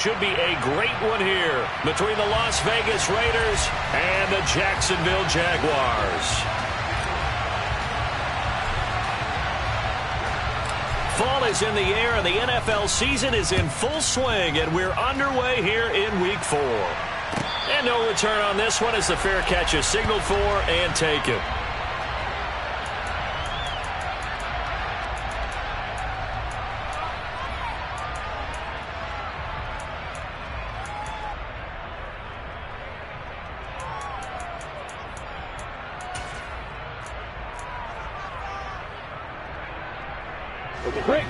Should be a great one here between the Las Vegas Raiders and the Jacksonville Jaguars. Fall is in the air, and the NFL season is in full swing, and we're underway here in Week 4. And no return on this one as the fair catch is signaled for and taken. Quick.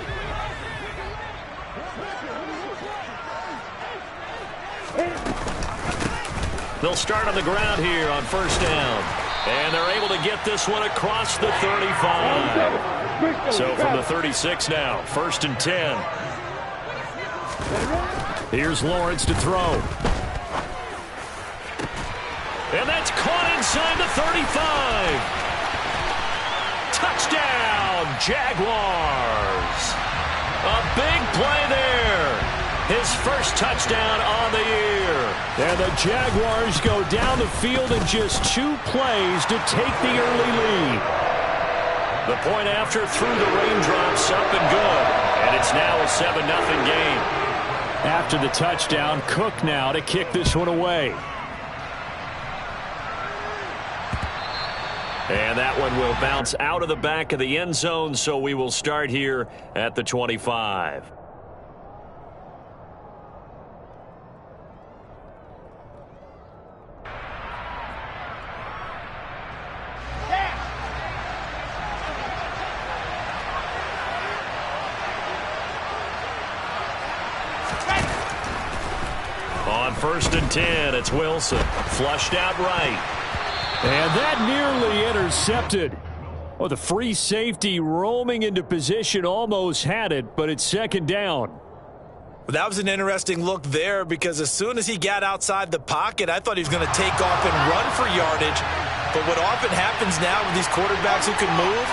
They'll start on the ground here on first down. And they're able to get this one across the 35. So from the 36 now, 1st and 10. Here's Lawrence to throw. And that's caught inside the 35. Touchdown, Jaguars. A big play there. His first touchdown on the year. And the Jaguars go down the field in just 2 plays to take the early lead. The point after through the raindrops up and good. And it's now a 7-0 game. After the touchdown, Cook now to kick this one away. And that one will bounce out of the back of the end zone, so we will start here at the 25. On 1st and 10, it's Wilson. Flushed out right. And that nearly intercepted. Oh, the free safety roaming into position almost had it, but it's 2nd down. Well, that was an interesting look there because as soon as he got outside the pocket, I thought he was going to take off and run for yardage. But what often happens now with these quarterbacks who can move,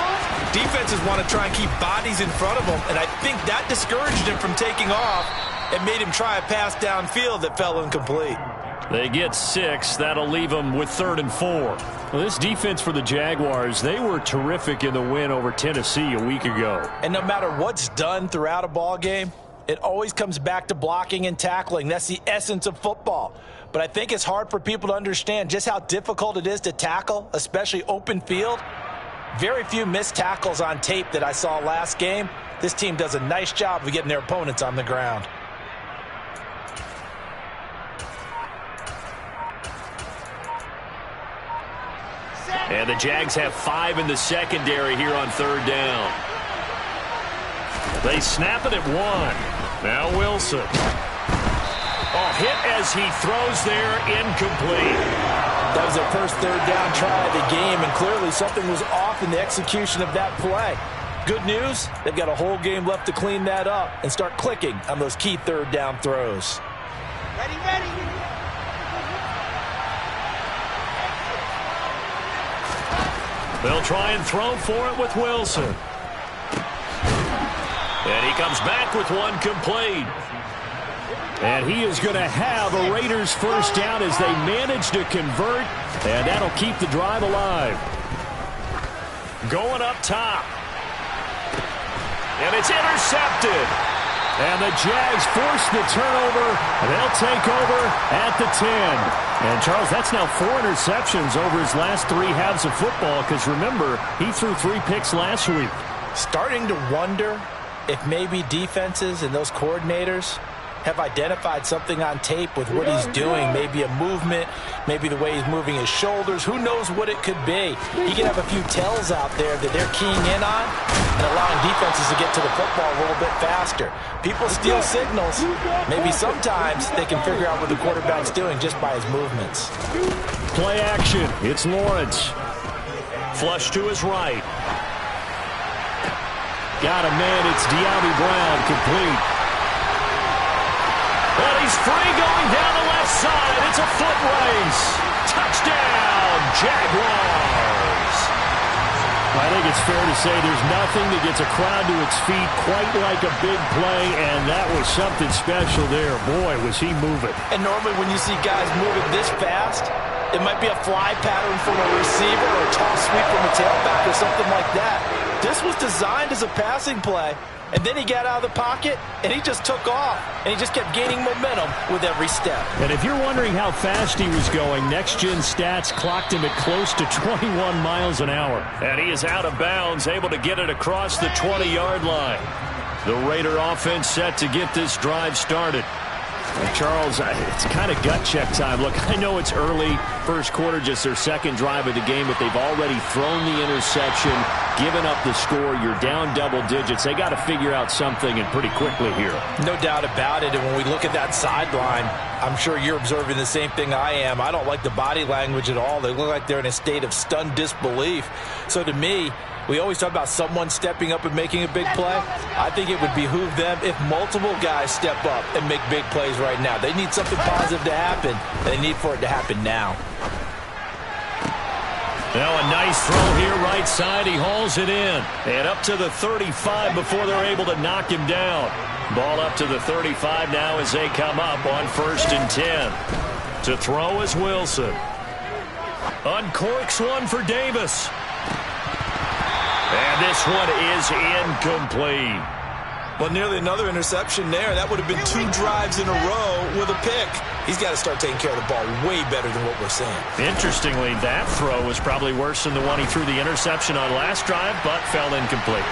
defenses want to try and keep bodies in front of them, and I think that discouraged him from taking off and made him try a pass downfield that fell incomplete. They get 6. That'll leave them with 3rd and 4. Well, this defense for the Jaguars, they were terrific in the win over Tennessee a week ago. And no matter what's done throughout a ball game, it always comes back to blocking and tackling. That's the essence of football. But I think it's hard for people to understand just how difficult it is to tackle, especially open field. Very few missed tackles on tape that I saw last game. This team does a nice job of getting their opponents on the ground. And the Jags have 5 in the secondary here on 3rd down. They snap it at 1. Now Wilson. Oh, hit as he throws there, incomplete. That was their first 3rd down try of the game, and clearly something was off in the execution of that play. Good news, they've got a whole game left to clean that up and start clicking on those key 3rd down throws. Ready. They'll try and throw for it with Wilson. And he comes back with one complete. And he is going to have a Raiders first down as they manage to convert. And that'll keep the drive alive. Going up top. And it's intercepted. And the Jags force the turnover. They'll take over at the 10. And, Charles, that's now 4 interceptions over his last 3 halves of football because, remember, he threw 3 picks last week. Starting to wonder if maybe defenses and those coordinators have identified something on tape with what he's doing. Maybe a movement, maybe the way he's moving his shoulders. Who knows what it could be? He could have a few tells out there that they're keying in on and allowing defenses to get to the football a little bit faster. People steal signals. Maybe sometimes they can figure out what the quarterback's doing just by his movements. Play action. It's Lawrence. Flush to his right. Got a man. It's De'Ami Brown, complete. And he's free going down the left side. It's a foot race. Touchdown, Jaguars. I think it's fair to say there's nothing that gets a crowd to its feet quite like a big play, and that was something special there. Boy, was he moving. And normally when you see guys moving this fast, it might be a fly pattern from a receiver or a toss sweep from a tailback or something like that. This was designed as a passing play, and then he got out of the pocket, and he just took off, and he just kept gaining momentum with every step. And if you're wondering how fast he was going, next-gen stats clocked him at close to 21 miles an hour. And he is out of bounds, able to get it across the 20-yard line. The Raider offense set to get this drive started. And Charles, it's kind of gut check time. Look, I know it's early, first quarter, just their second drive of the game, but they've already thrown the interception, given up the score. You're down double digits. They got to figure out something, and pretty quickly here. No doubt about it. And when we look at that sideline, I'm sure you're observing the same thing I am. I don't like the body language at all. They look like they're in a state of stunned disbelief. So to me, we always talk about someone stepping up and making a big play. I think it would behoove them if multiple guys step up and make big plays right now. They need something positive to happen, and they need for it to happen now. Now a nice throw here, right side. He hauls it in. And up to the 35 before they're able to knock him down. Ball up to the 35 now as they come up on 1st and 10. To throw is Wilson. Uncorks one for Davis. And this one is incomplete. Well, nearly another interception there. That would have been 2 drives in a row with a pick. He's got to start taking care of the ball way better than what we're seeing. Interestingly, that throw was probably worse than the one he threw the interception on last drive, but fell incomplete.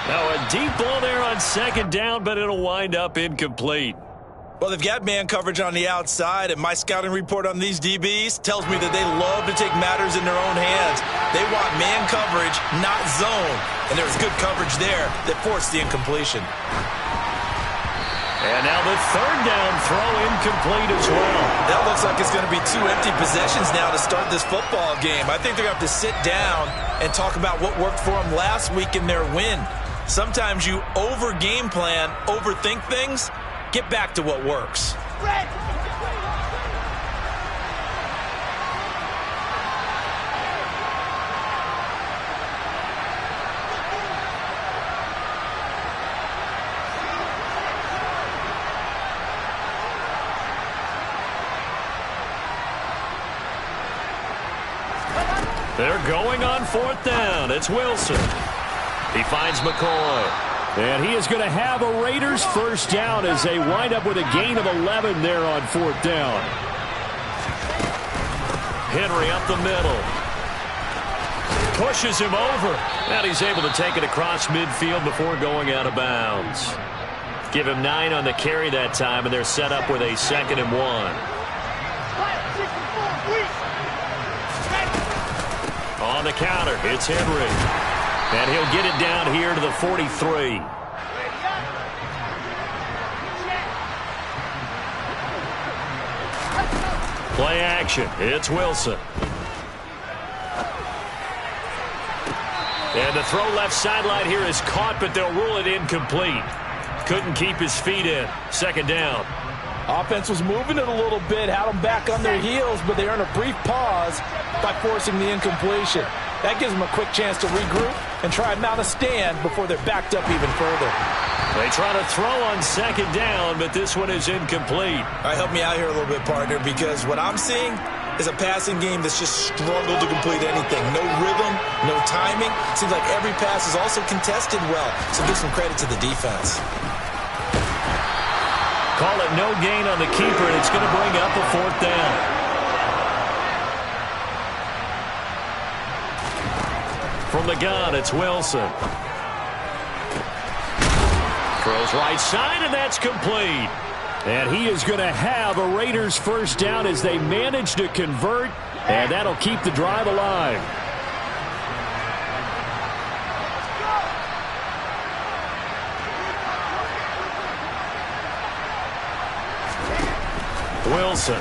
Now a deep ball there on 2nd down, but it'll wind up incomplete. Well, they've got man coverage on the outside, and my scouting report on these DBs tells me that they love to take matters in their own hands. They want man coverage, not zone. And there was good coverage there that forced the incompletion. And now the 3rd down throw incomplete as well. That looks like it's going to be 2 empty possessions now to start this football game. I think they're going to have to sit down and talk about what worked for them last week in their win. Sometimes you over-game plan, overthink things. Get back to what works. They're going on 4th down. It's Wilson. He finds McCoy. And he is going to have a Raiders 1st down as they wind up with a gain of 11 there on 4th down. Henry up the middle. Pushes him over. And he's able to take it across midfield before going out of bounds. Give him 9 on the carry that time, and they're set up with a 2nd and 1. On the counter, it's Henry. And he'll get it down here to the 43. Play action. It's Wilson. And the throw left sideline here is caught, but they'll rule it incomplete. Couldn't keep his feet in. 2nd down. Offense was moving it a little bit, had them back on their heels, but they earned a brief pause by forcing the incompletion. That gives them a quick chance to regroup and try and mount a stand before they're backed up even further. They try to throw on 2nd down, but this one is incomplete. All right, help me out here a little bit, partner, because what I'm seeing is a passing game that's just struggled to complete anything. No rhythm, no timing. Seems like every pass is also contested well, so give some credit to the defense. Call it no gain on the keeper, and it's going to bring up a 4th down. From the gun, it's Wilson. Throws right side, and that's complete. And he is going to have a Raiders 1st down as they manage to convert, and that'll keep the drive alive. Wilson.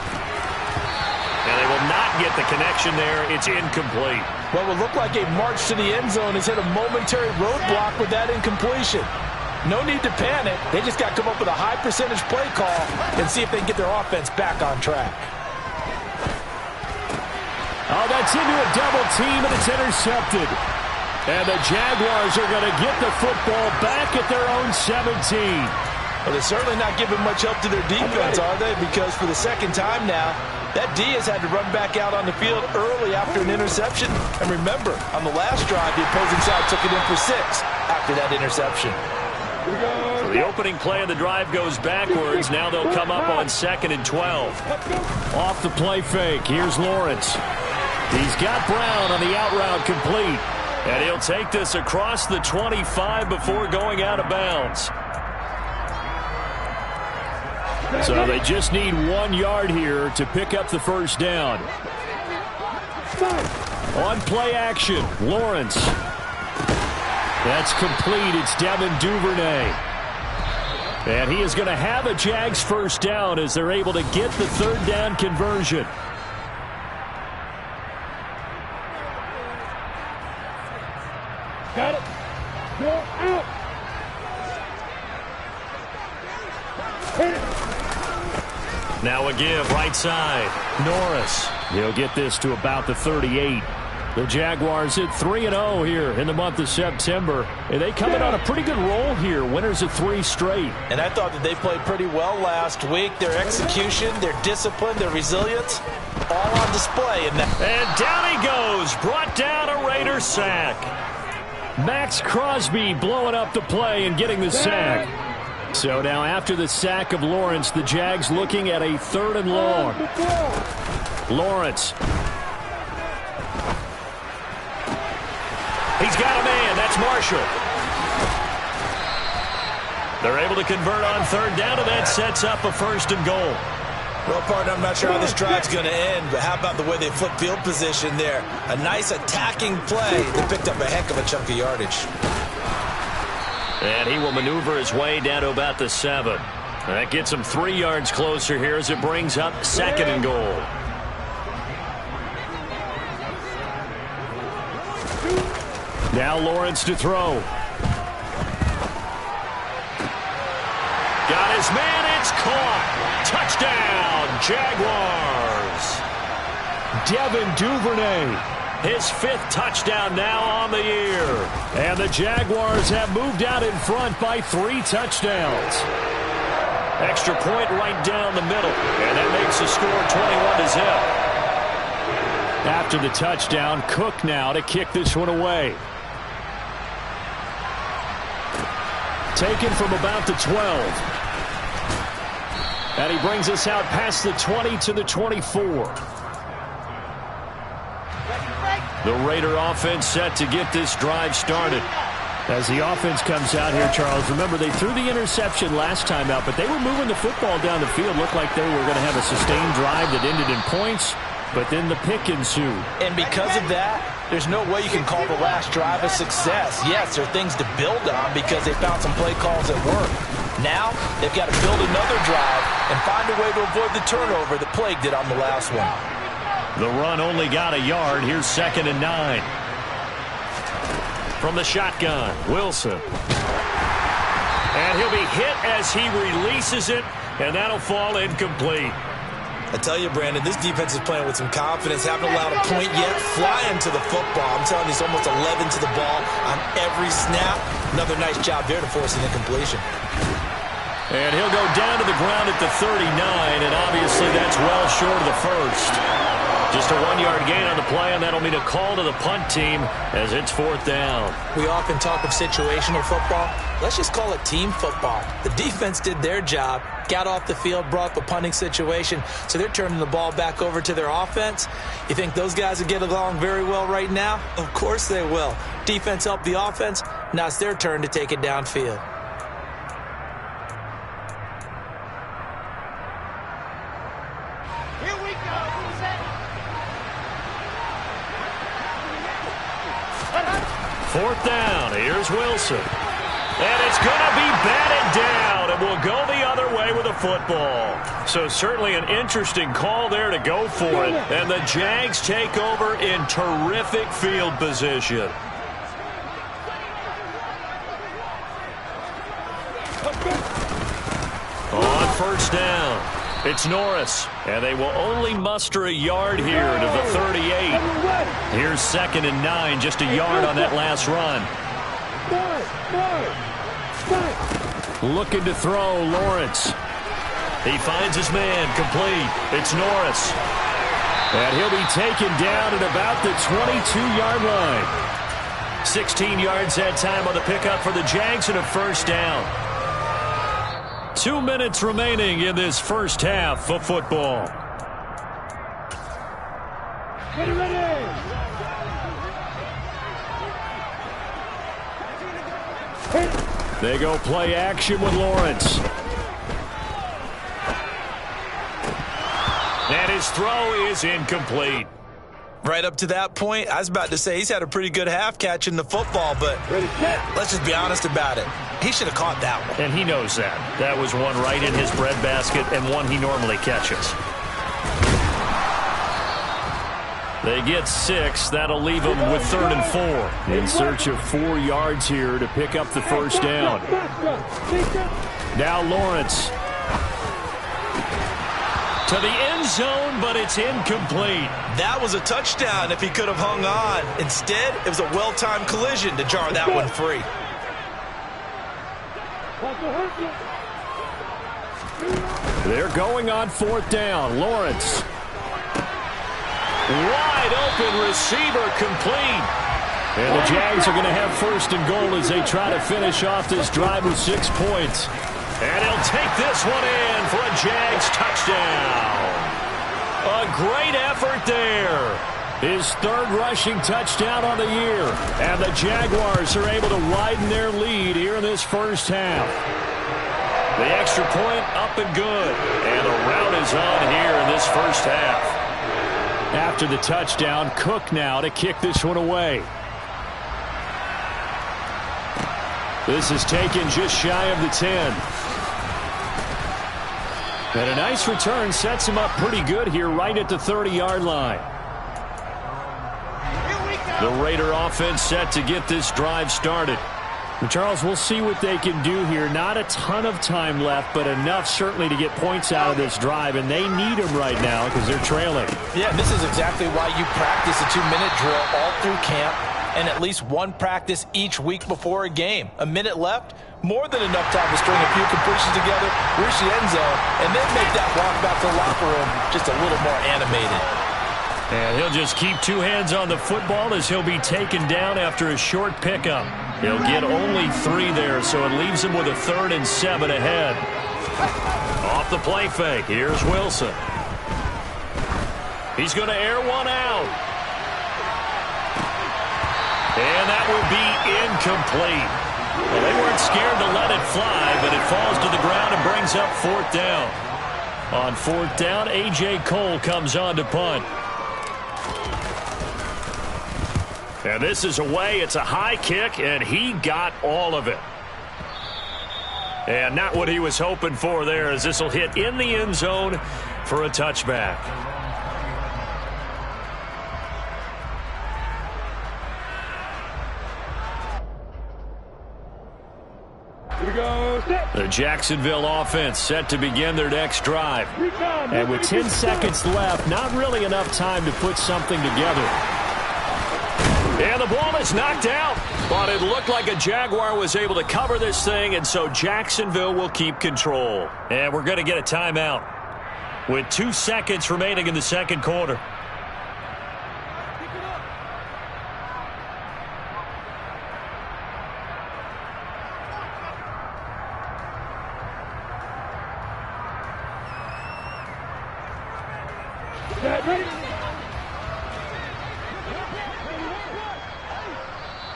And they will not get the connection there. It's incomplete. What would look like a march to the end zone has hit a momentary roadblock with that incompletion. No need to panic. They just got to come up with a high percentage play call and see if they can get their offense back on track. Oh, that's into a double team, and it's intercepted. And the Jaguars are going to get the football back at their own 17. Well, they're certainly not giving much help to their defense, are they? Because for the second time now, that D has had to run back out on the field early after an interception. And remember, on the last drive, the opposing side took it in for 6 after that interception. So the opening play of the drive goes backwards. Now they'll come up on 2nd and 12. Off the play fake. Here's Lawrence. He's got Brown on the out route complete. And he'll take this across the 25 before going out of bounds. So they just need 1 yard here to pick up the first down. On play action, Lawrence. That's complete. It's Devin Duvernay. And he is going to have a Jags first down as they're able to get the 3rd down conversion. Got it. Go out. Hit it. Now a give, right side. Norris. He'll get this to about the 38. The Jaguars hit 3-0 here in the month of September. And they come in on a pretty good roll here. Winners of 3 straight. And I thought that they played pretty well last week. Their execution, their discipline, their resilience, all on display. And down he goes. Brought down a Raider sack. Max Crosby blowing up the play and getting the sack. So now after the sack of Lawrence, the Jags looking at a 3rd and long. Lawrence. He's got a man. That's Marshall. They're able to convert on 3rd down, and that sets up a 1st and goal. Well, partner, I'm not sure how this drive's going to end, but how about the way they flip field position there? A nice attacking play. They picked up a heck of a chunk of yardage. And he will maneuver his way down to about the 7. That gets him 3 yards closer here as it brings up 2nd and goal. Now Lawrence to throw. Got his man. It's caught. Touchdown, Jaguars. Devin Duvernay. His 5th touchdown now on the year. And the Jaguars have moved out in front by 3 touchdowns. Extra point right down the middle. And that makes the score 21-0. After the touchdown, Cook now to kick this one away. Taken from about the 12. And he brings us out past the 20 to the 24. The Raider offense set to get this drive started. As the offense comes out here, Charles, remember they threw the interception last time out, but they were moving the football down the field. Looked like they were going to have a sustained drive that ended in points, but then the pick ensued. And because of that, there's no way you can call the last drive a success. Yes, there are things to build on because they found some play calls that work. Now, they've got to build another drive and find a way to avoid the turnover that plagued it on the last one. The run only got a yard. Here's 2nd and 9. From the shotgun, Wilson. And he'll be hit as he releases it, and that'll fall incomplete. I tell you, Brandon, this defense is playing with some confidence. Haven't allowed a point yet. Flying to the football. I'm telling you, it's almost 11 to the ball on every snap. Another nice job there to force an incompletion. And he'll go down to the ground at the 39, and obviously that's well short of the first. Just a 1-yard gain on the play, and that'll mean a call to the punt team as it's 4th down. We often talk of situational football. Let's just call it team football. The defense did their job, got off the field, brought up a punting situation, so they're turning the ball back over to their offense. You think those guys will get along very well right now? Of course they will. Defense helped the offense. Now it's their turn to take it downfield. Here we go. Fourth down. Here's Wilson. And it's going to be batted down, and we'll go the other way with the football. So certainly an interesting call there to go for it. And the Jags take over in terrific field position. On 1st down. It's Norris, and they will only muster a yard here to the 38. Here's 2nd and 9, just a yard on that last run. Looking to throw, Lawrence. He finds his man, complete. It's Norris. And he'll be taken down at about the 22-yard line. 16 yards that time on the pickup for the Jags and a first down. 2 minutes remaining in this first half of football. Get ready! They go play action with Lawrence. And his throw is incomplete. Right up to that point, I was about to say he's had a pretty good half catching the football, but let's just be honest about it. He should have caught that one. And he knows that. That was one right in his breadbasket and one he normally catches. They get 6. That'll leave them with 3rd and 4. In search of 4 yards here to pick up the first down. Now Lawrence. To the end zone, but it's incomplete. That was a touchdown if he could have hung on. Instead, it was a well-timed collision to jar that one free. They're going on 4th down. Lawrence. Wide open receiver, complete. And the Jags are going to have 1st and goal as they try to finish off this drive with 6 points. And he'll take this one in for a Jags touchdown. A great effort there. His 3rd rushing touchdown on the year. And the Jaguars are able to widen their lead here in this first half. The extra point up and good. And the rout is on here in this first half. After the touchdown, Cook now to kick this one away. This is taken just shy of the 10. And a nice return sets him up pretty good here right at the 30-yard line. The Raider offense set to get this drive started. And Charles, we'll see what they can do here. Not a ton of time left, but enough certainly to get points out of this drive, and they need them right now because they're trailing. Yeah, this is exactly why you practice a 2-minute drill all through camp and at least one practice each week before a game. A minute left, more than enough time to string a few completions together, reach the end zone, and then make that walk back to the locker room just a little more animated. And he'll just keep 2 hands on the football as he'll be taken down after a short pickup. He'll get only 3 there, so it leaves him with a 3rd and 7 ahead. Off the play fake, here's Wilson. He's going to air one out. And that will be incomplete. Well, they weren't scared to let it fly, but it falls to the ground and brings up 4th down. On 4th down, A.J. Cole comes on to punt. And this is away. It's a high kick, and he got all of it. And not what he was hoping for there, as this will hit in the end zone for a touchback. The Jacksonville offense set to begin their next drive. And with 10 seconds left, not really enough time to put something together. And the ball is knocked out. But it looked like a Jaguar was able to cover this thing, and so Jacksonville will keep control. And we're going to get a timeout with 2 seconds remaining in the second quarter.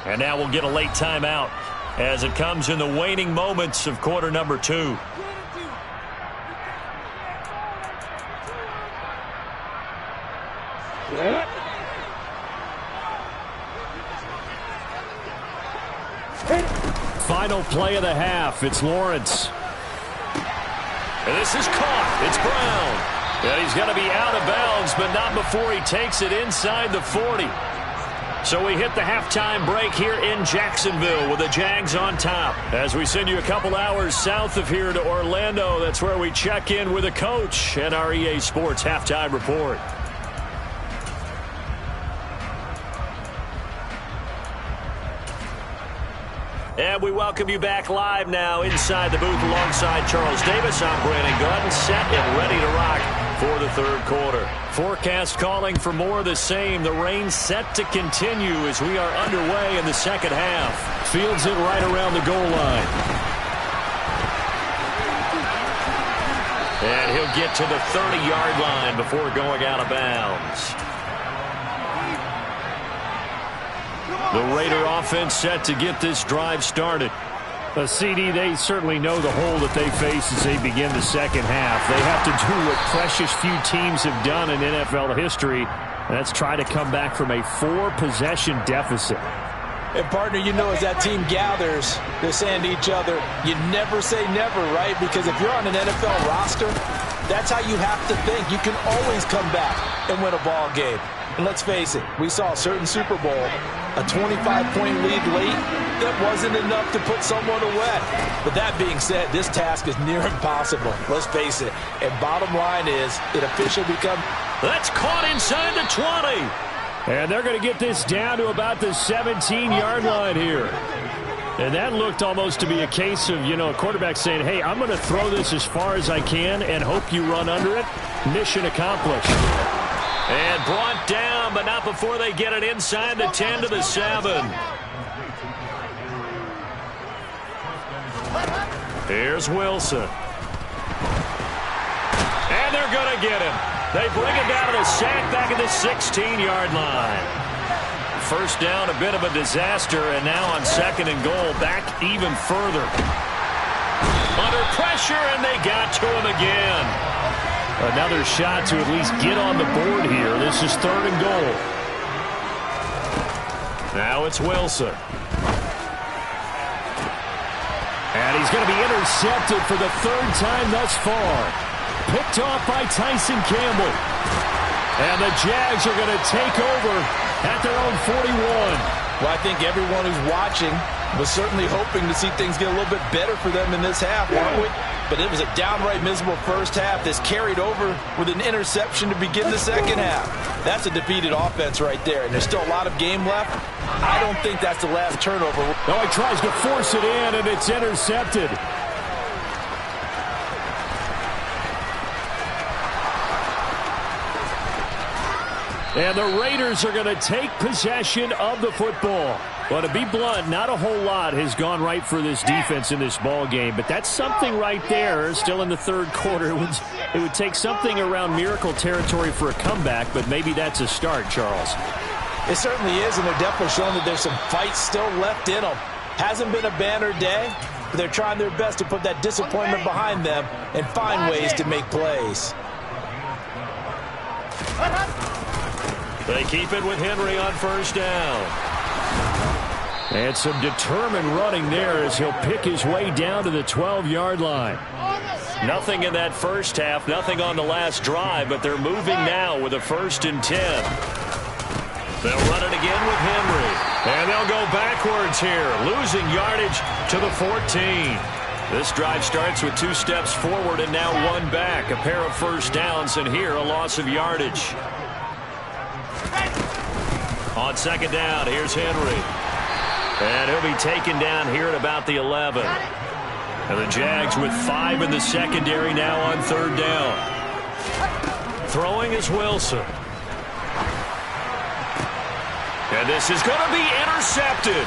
And now we'll get a late timeout as it comes in the waning moments of quarter number 2. Final play of the half. It's Lawrence. And this is caught. It's Brown. And he's going to be out of bounds, but not before he takes it inside the 40. So we hit the halftime break here in Jacksonville with the Jags on top. As we send you a couple hours south of here to Orlando, that's where we check in with a coach and our EA Sports halftime report. And we welcome you back live now inside the booth alongside Charles Davis. I'm Brandon Gunn, set and ready to rock for the third quarter. Forecast calling for more of the same. The rain set to continue as we are underway in the second half. Fields it right around the goal line. And he'll get to the 30-yard line before going out of bounds. The Raider offense set to get this drive started. CD, they certainly know the hole that they face as they begin the second half. They have to do what precious few teams have done in NFL history, and that's try to come back from a 4-possession deficit. And, partner, you know, as that team gathers, they're saying to each other, you never say never, right? Because if you're on an NFL roster, that's how you have to think. You can always come back and win a ball game. And let's face it, we saw a certain Super Bowl, a 25-point lead late, that wasn't enough to put someone away. But that being said, this task is near impossible. Let's face it. And bottom line is, it officially becomes... That's caught inside the 20. And they're going to get this down to about the 17-yard line here. And that looked almost to be a case of, you know, a quarterback saying, hey, I'm going to throw this as far as I can and hope you run under it. Mission accomplished. And brought down, but not before they get it inside the 10 to the 7. Here's Wilson. And they're going to get him. They bring him down to the sack back at the 16-yard line. First down, a bit of a disaster, and now on second and goal, back even further. Under pressure, and they got to him again. Another shot to at least get on the board here. This is third and goal. Now it's Wilson. And he's going to be intercepted for the third time thus far. Picked off by Tyson Campbell. And the Jags are going to take over at their own 41. Well, I think everyone who's watching was certainly hoping to see things get a little bit better for them in this half, weren't we? But it was a downright miserable first half that's carried over with an interception to begin the second half. That's a defeated offense right there, and there's still a lot of game left. I don't think that's the last turnover. No, he tries to force it in, and it's intercepted. And the Raiders are going to take possession of the football. Well, to be blunt, not a whole lot has gone right for this defense in this ball game, but that's something right there. Still in the third quarter. It would take something around miracle territory for a comeback, but maybe that's a start, Charles. It certainly is, and they're definitely showing that there's some fight still left in them. Hasn't been a banner day, but they're trying their best to put that disappointment behind them and find ways to make plays. They keep it with Henry on first down. And some determined running there as he'll pick his way down to the 12-yard line. Nothing in that first half, nothing on the last drive, but they're moving now with a 1st and 10. They'll run it again with Henry. And they'll go backwards here, losing yardage to the 14. This drive starts with 2 steps forward and now 1 back. A pair of first downs, and here a loss of yardage. On second down, here's Henry. And he'll be taken down here at about the 11. And the Jags with 5 in the secondary now on third down. Throwing is Wilson. And this is going to be intercepted.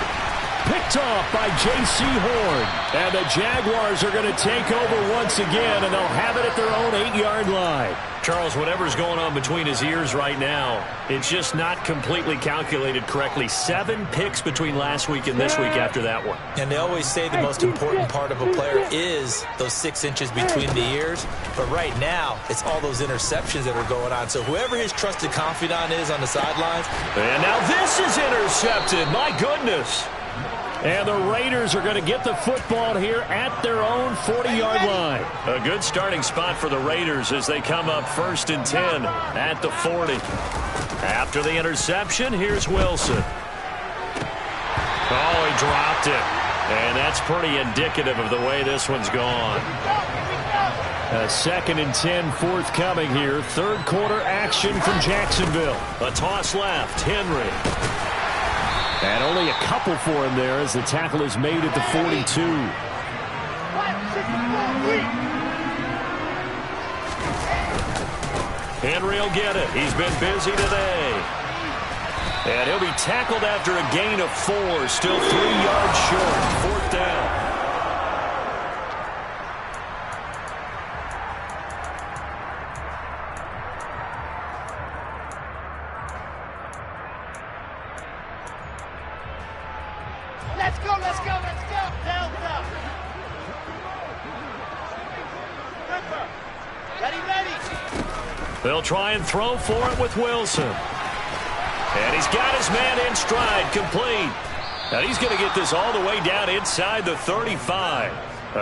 Picked off by J.C. Horn. And the Jaguars are going to take over once again, and they'll have it at their own 8-yard line. Charles, whatever's going on between his ears right now, it's just not completely calculated correctly. 7 picks between last week and this week after that one. And they always say the most important part of a player is those 6 inches between the ears. But right now, it's all those interceptions that are going on. So whoever his trusted confidant is on the sidelines. And now this is intercepted. My goodness. And the Raiders are going to get the football here at their own 40-yard line. A good starting spot for the Raiders as they come up 1st and 10 at the 40. After the interception, here's Wilson. dropped it. And that's pretty indicative of the way this one's gone. A 2nd and 10 forthcoming here. Third quarter action from Jacksonville. A toss left. Henry. And only a couple for him there as the tackle is made at the 42. Henry will get it. He's been busy today. And he'll be tackled after a gain of 4. Still 3 yards short. 4th down. Let's go, let's go, let's go. Delta. Ready, ready. They'll try and throw for it with Wilson. And he's got his man in stride, complete. And he's going to get this all the way down inside the 35.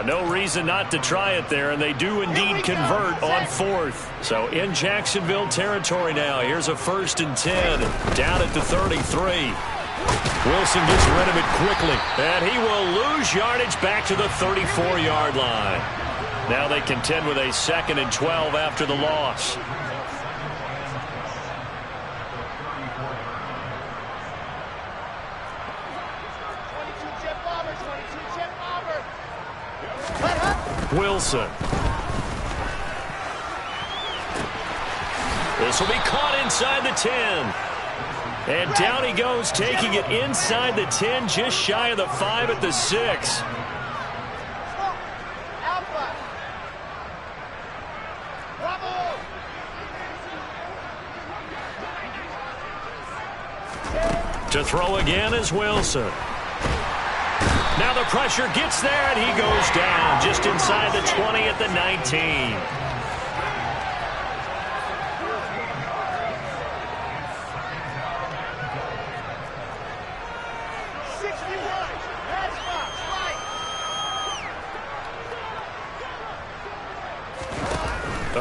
No reason not to try it there, and they do indeed convert on 4th. So in Jacksonville territory now. Here's a 1st and 10 down at the 33. Wilson gets rid of it quickly, and he will lose yardage back to the 34-yard line. Now they contend with a 2nd and 12 after the loss. Wilson. This will be caught inside the 10. And down he goes, taking it inside the 10, just shy of the 5 at the 6. To throw again is Wilson. Now the pressure gets there, and he goes down just inside the 20 at the 19.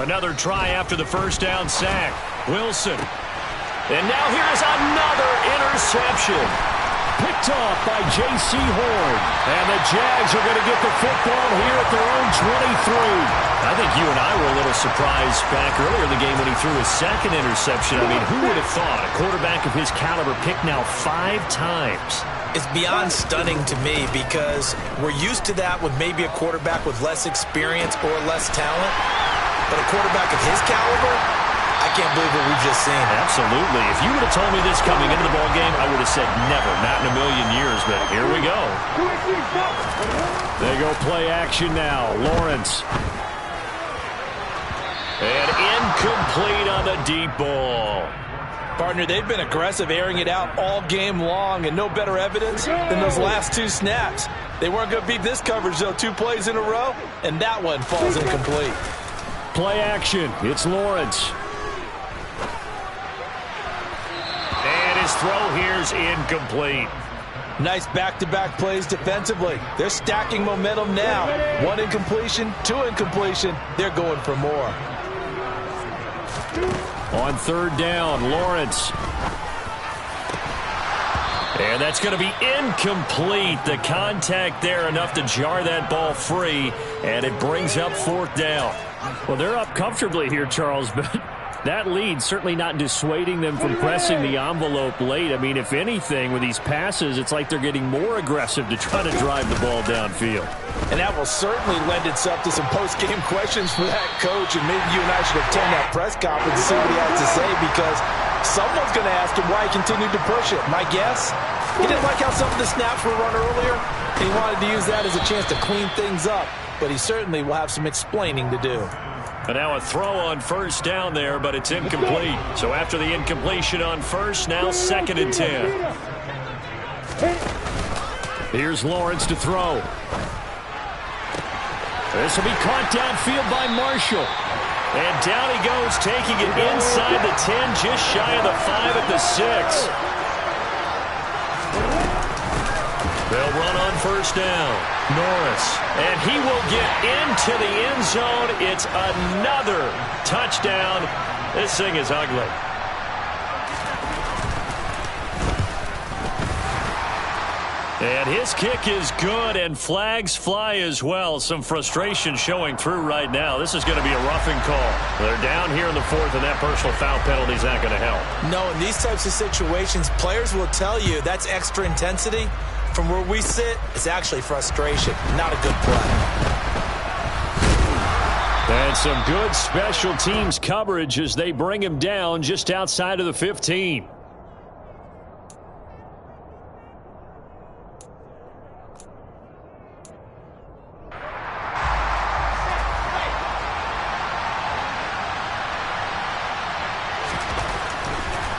Another try after the first down sack. Wilson. And now here's another interception. Picked off by J.C. Horn. And the Jags are going to get the football here at their own 23. I think you and I were a little surprised back earlier in the game when he threw his 2nd interception. I mean, who would have thought a quarterback of his caliber picked now 5 times? It's beyond stunning to me because we're used to that with maybe a quarterback with less experience or less talent. But a quarterback of his caliber, I can't believe what we've just seen. Absolutely. If you would have told me this coming into the ballgame, I would have said never, not in a million years, but here we go. They go play action now. Lawrence. And incomplete on the deep ball. Partner, they've been aggressive, airing it out all game long, and no better evidence than those last 2 snaps. They weren't going to beat this coverage, though. 2 plays in a row, and that one falls incomplete. Play action. It's Lawrence. And his throw here's incomplete. Nice back-to-back plays defensively. They're stacking momentum now. 1 incompletion, 2 incompletion. They're going for more. On 3rd down, Lawrence. And that's going to be incomplete. The contact there enough to jar that ball free, and it brings up 4th down. Well, they're up comfortably here, Charles, but that lead certainly not dissuading them from pressing the envelope late. I mean, if anything, with these passes, it's like they're getting more aggressive to try to drive the ball downfield. And that will certainly lend itself to some post-game questions for that coach, and maybe you and I should attend that press conference and see what he has to say, because someone's going to ask him why he continued to push it. My guess, he didn't like how some of the snaps were run earlier, and he wanted to use that as a chance to clean things up, but he certainly will have some explaining to do. And now a throw on 1st down there, but it's incomplete. So after the incompletion on 1st, now 2nd and 10. Here's Lawrence to throw. This will be caught downfield by Marshall. And down he goes, taking it inside the 10, just shy of the 5 at the 6. They'll run on 1st down. Norris. And he will get into the end zone. It's another touchdown. This thing is ugly. And his kick is good, and flags fly as well. Some frustration showing through right now. This is going to be a roughing call. They're down here in the fourth, and that personal foul penalty is not going to help. No, in these types of situations, players will tell you that's extra intensity. From where we sit, it's actually frustration, not a good play. And some good special teams coverage as they bring him down just outside of the 15.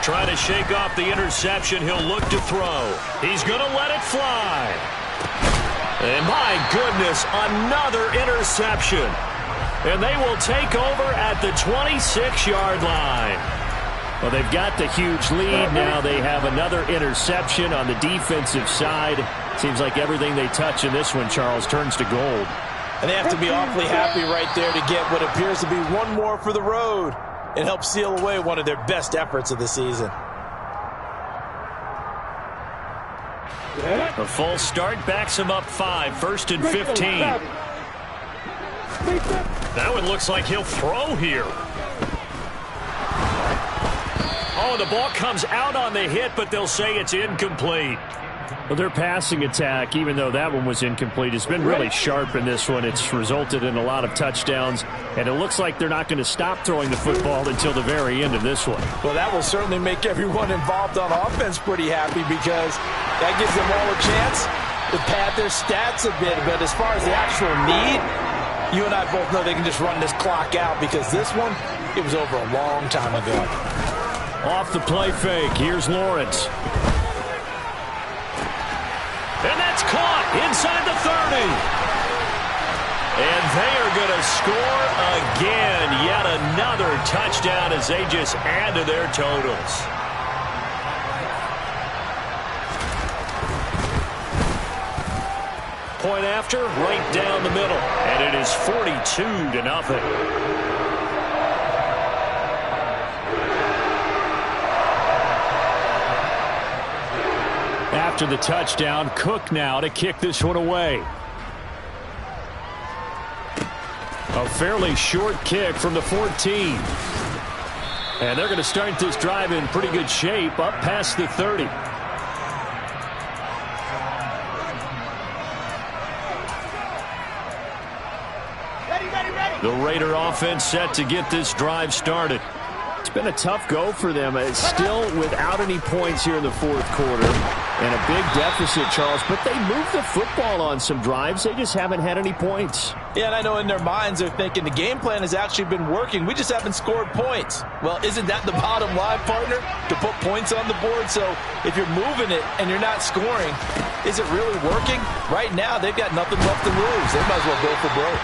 Trying to shake off the interception. He'll look to throw. He's going to let it fly. And my goodness, another interception. And they will take over at the 26-yard line. Well, they've got the huge lead. Now they have another interception on the defensive side. Seems like everything they touch in this one, Charles, turns to gold. And they have to be awfully happy right there to get what appears to be one more for the road. It helps seal away one of their best efforts of the season. A false start backs him up 5, 1st and 15. That one looks like he'll throw here. Oh, the ball comes out on the hit, but they'll say it's incomplete. Well, their passing attack, even though that one was incomplete, has been really sharp in this one. It's resulted in a lot of touchdowns, and it looks like they're not going to stop throwing the football until the very end of this one. Well, that will certainly make everyone involved on offense pretty happy because that gives them all a chance to pad their stats a bit. But as far as the actual need, you and I both know they can just run this clock out because this one, it was over a long time ago. Off the play fake, here's Lawrence. And that's caught inside the 30. And they are going to score again. Yet another touchdown as they just add to their totals. Point after, right down the middle. And it is 42-0. After the touchdown, Cook now to kick this one away. A fairly short kick from the 14. And they're going to start this drive in pretty good shape up past the 30. The Raider offense set to get this drive started. It's been a tough go for them. It's still without any points here in the fourth quarter. And a big deficit, Charles. But they moved the football on some drives. They just haven't had any points. Yeah, and I know in their minds they're thinking the game plan has actually been working. We just haven't scored points. Well, isn't that the bottom line, partner? To put points on the board. So if you're moving it and you're not scoring, is it really working? Right now, they've got nothing left to lose. They might as well go for broke.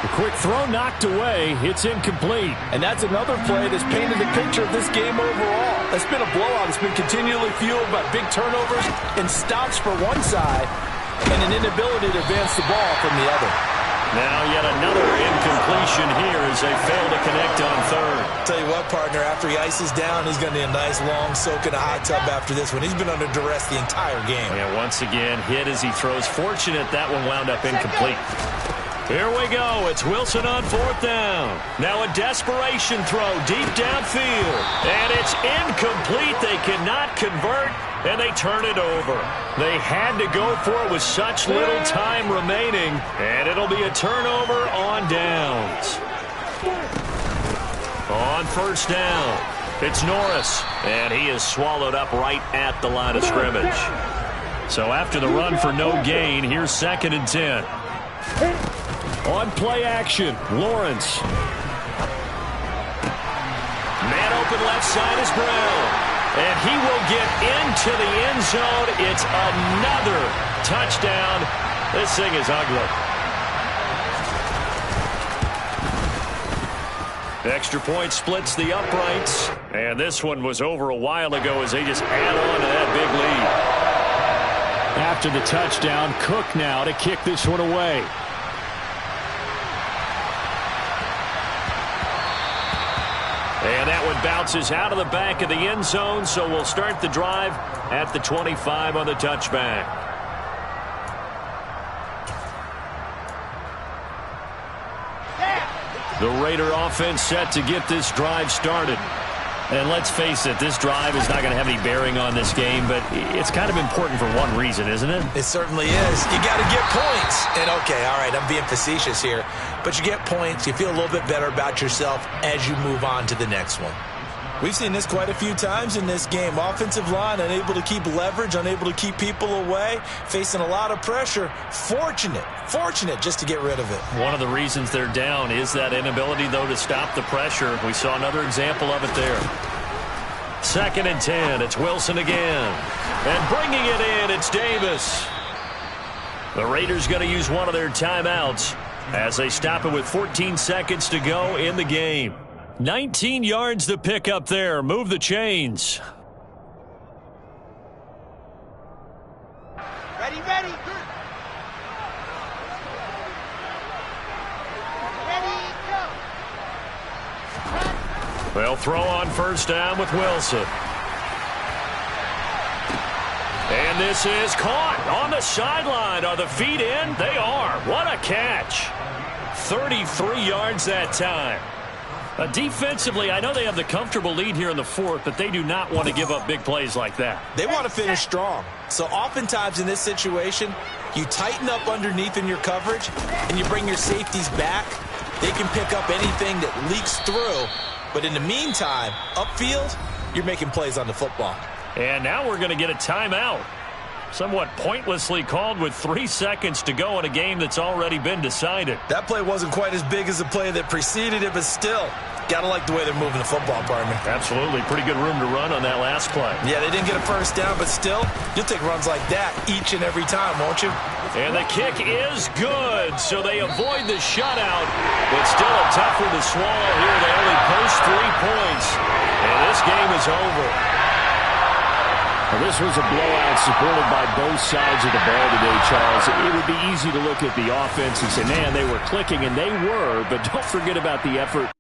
A quick throw knocked away. It's incomplete. And that's another play that's painted the picture of this game overall. It's been a blowout. It's been continually fueled by big turnovers and stops for one side and an inability to advance the ball from the other. Now yet another incompletion here as they fail to connect on third. Tell you what, partner, after he ices down, he's going to need a nice long soak in a hot tub after this one. He's been under duress the entire game. Yeah, once again, hit as he throws. Fortunate that one wound up incomplete. Here we go. It's Wilson on fourth down. Now a desperation throw deep downfield. And it's incomplete. They cannot convert, and they turn it over. They had to go for it with such little time remaining, and it'll be a turnover on downs. On first down, it's Norris, and he is swallowed up right at the line of scrimmage. So after the run for no gain, here's 2nd and 10. On play action, Lawrence. Man open left side is Brown. And he will get into the end zone. It's another touchdown. This thing is ugly. Extra point splits the uprights. And this one was over a while ago as they just add on to that big lead. After the touchdown, Cook now to kick this one away. And that one bounces out of the back of the end zone, so we'll start the drive at the 25 on the touchback. The Raider offense set to get this drive started. And let's face it, this drive is not going to have any bearing on this game, but it's kind of important for one reason, isn't it? It certainly is. You got to get points. And, okay, all right, I'm being facetious here. But you get points, you feel a little bit better about yourself as you move on to the next one. We've seen this quite a few times in this game. Offensive line unable to keep leverage, unable to keep people away, facing a lot of pressure. Fortunate just to get rid of it. One of the reasons they're down is that inability, though, to stop the pressure. We saw another example of it there. 2nd and 10. It's Wilson again. And bringing it in, it's Davis. The Raiders going to use one of their timeouts as they stop it with 14 seconds to go in the game. 19 yards to pick up there. Move the chains. Ready, ready. Ready, go. They'll throw on 1st down with Wilson. And this is caught on the sideline. Are the feet in? They are. What a catch. 33 yards that time. Defensively, I know they have the comfortable lead here in the 4th, but they do not want to give up big plays like that. They want to finish strong. So oftentimes in this situation, you tighten up underneath in your coverage, and you bring your safeties back. They can pick up anything that leaks through. But in the meantime, upfield, you're making plays on the football. And now we're going to get a timeout. Somewhat pointlessly called with 3 seconds to go in a game that's already been decided. That play wasn't quite as big as the play that preceded it, but still, gotta like the way they're moving the football, partner. Absolutely. Pretty good room to run on that last play. Yeah, they didn't get a 1st down, but still, you'll take runs like that each and every time, won't you? And the kick is good, so they avoid the shutout. But still a tough one to swallow here. They only post 3 points, and this game is over. Well, this was a blowout supported by both sides of the ball today, Charles. It would be easy to look at the offense and say, man, they were clicking, and they were, but don't forget about the effort.